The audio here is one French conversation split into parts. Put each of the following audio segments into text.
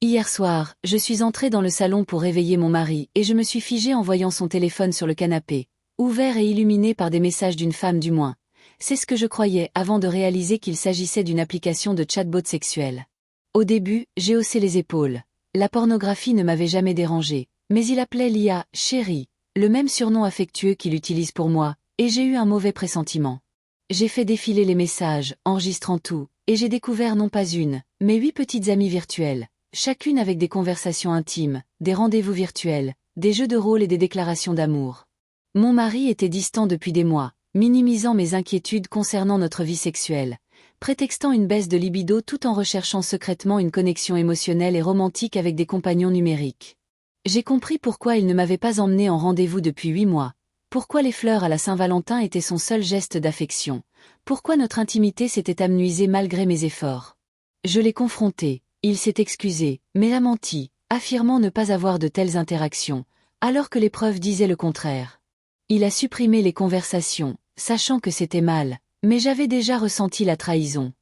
Hier soir, je suis entrée dans le salon pour réveiller mon mari et je me suis figée en voyant son téléphone sur le canapé, ouvert et illuminé par des messages d'une femme du moins. C'est ce que je croyais avant de réaliser qu'il s'agissait d'une application de chatbot sexuel. Au début, j'ai haussé les épaules. La pornographie ne m'avait jamais dérangée, mais il appelait l'IA « chérie », le même surnom affectueux qu'il utilise pour moi, et j'ai eu un mauvais pressentiment. J'ai fait défiler les messages, enregistrant tout, et j'ai découvert non pas une, mais 8 petites amies virtuelles, chacune avec des conversations intimes, des rendez-vous virtuels, des jeux de rôle et des déclarations d'amour. Mon mari était distant depuis des mois, minimisant mes inquiétudes concernant notre vie sexuelle, prétextant une baisse de libido tout en recherchant secrètement une connexion émotionnelle et romantique avec des compagnons numériques. J'ai compris pourquoi il ne m'avait pas emmené en rendez-vous depuis 8 mois, pourquoi les fleurs à la Saint-Valentin étaient son seul geste d'affection, pourquoi notre intimité s'était amenuisée malgré mes efforts. Je l'ai confronté, il s'est excusé, mais a menti, affirmant ne pas avoir de telles interactions, alors que les preuves disaient le contraire. Il a supprimé les conversations, sachant que c'était mal, mais j'avais déjà ressenti la trahison.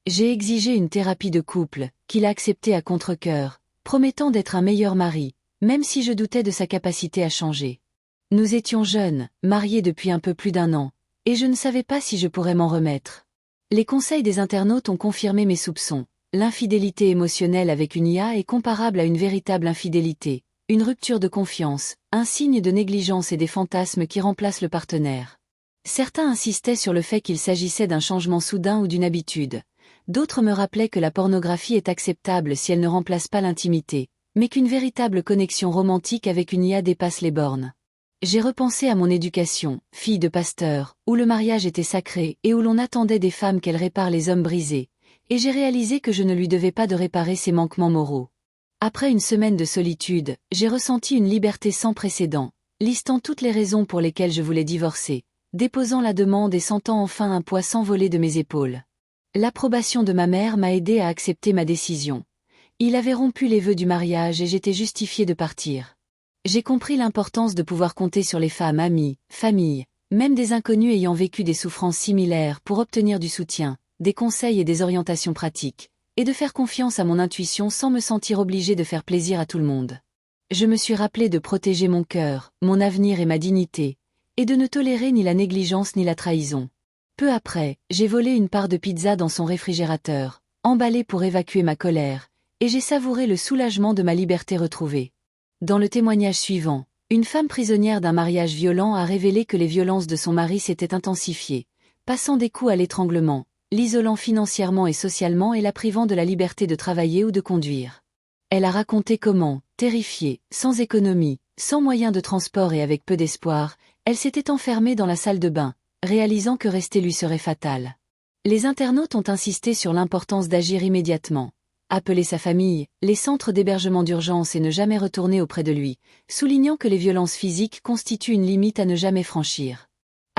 J'ai exigé une thérapie de couple, qu'il a acceptée à contre-cœur, promettant d'être un meilleur mari, même si je doutais de sa capacité à changer. Nous étions jeunes, mariés depuis un peu plus d'1 an, et je ne savais pas si je pourrais m'en remettre. Les conseils des internautes ont confirmé mes soupçons. L'infidélité émotionnelle avec une IA est comparable à une véritable infidélité, une rupture de confiance, un signe de négligence et des fantasmes qui remplacent le partenaire. Certains insistaient sur le fait qu'il s'agissait d'un changement soudain ou d'une habitude. D'autres me rappelaient que la pornographie est acceptable si elle ne remplace pas l'intimité, mais qu'une véritable connexion romantique avec une IA dépasse les bornes. J'ai repensé à mon éducation, fille de pasteur, où le mariage était sacré et où l'on attendait des femmes qu'elles réparent les hommes brisés, et j'ai réalisé que je ne lui devais pas de réparer ses manquements moraux. Après une semaine de solitude, j'ai ressenti une liberté sans précédent, listant toutes les raisons pour lesquelles je voulais divorcer, déposant la demande et sentant enfin un poids s'envoler de mes épaules. L'approbation de ma mère m'a aidé à accepter ma décision. Il avait rompu les vœux du mariage et j'étais justifiée de partir. J'ai compris l'importance de pouvoir compter sur les femmes amies, familles, même des inconnus ayant vécu des souffrances similaires pour obtenir du soutien, des conseils et des orientations pratiques, et de faire confiance à mon intuition sans me sentir obligée de faire plaisir à tout le monde. Je me suis rappelé de protéger mon cœur, mon avenir et ma dignité, et de ne tolérer ni la négligence ni la trahison. Peu après, j'ai volé une part de pizza dans son réfrigérateur, emballé pour évacuer ma colère, et j'ai savouré le soulagement de ma liberté retrouvée. Dans le témoignage suivant, une femme prisonnière d'un mariage violent a révélé que les violences de son mari s'étaient intensifiées, passant des coups à l'étranglement, l'isolant financièrement et socialement et la privant de la liberté de travailler ou de conduire. Elle a raconté comment, terrifiée, sans économie, sans moyen de transport et avec peu d'espoir, elle s'était enfermée dans la salle de bain, réalisant que rester lui serait fatal. Les internautes ont insisté sur l'importance d'agir immédiatement. Appeler sa famille, les centres d'hébergement d'urgence et ne jamais retourner auprès de lui, soulignant que les violences physiques constituent une limite à ne jamais franchir.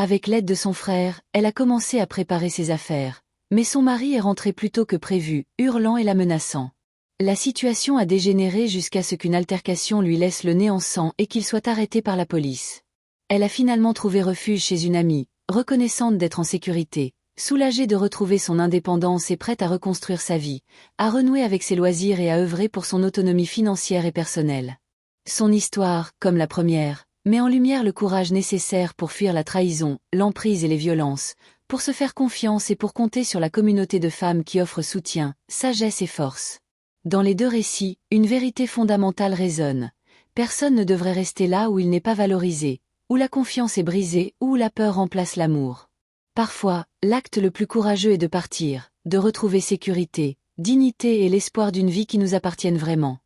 Avec l'aide de son frère, elle a commencé à préparer ses affaires, mais son mari est rentré plus tôt que prévu, hurlant et la menaçant. La situation a dégénéré jusqu'à ce qu'une altercation lui laisse le nez en sang et qu'il soit arrêté par la police. Elle a finalement trouvé refuge chez une amie, reconnaissante d'être en sécurité, soulagée de retrouver son indépendance et prête à reconstruire sa vie, à renouer avec ses loisirs et à œuvrer pour son autonomie financière et personnelle. Son histoire, comme la première, met en lumière le courage nécessaire pour fuir la trahison, l'emprise et les violences, pour se faire confiance et pour compter sur la communauté de femmes qui offre soutien, sagesse et force. Dans les deux récits, une vérité fondamentale résonne. Personne ne devrait rester là où il n'est pas valorisé, où la confiance est brisée ou où la peur remplace l'amour. Parfois, l'acte le plus courageux est de partir, de retrouver sécurité, dignité et l'espoir d'une vie qui nous appartienne vraiment.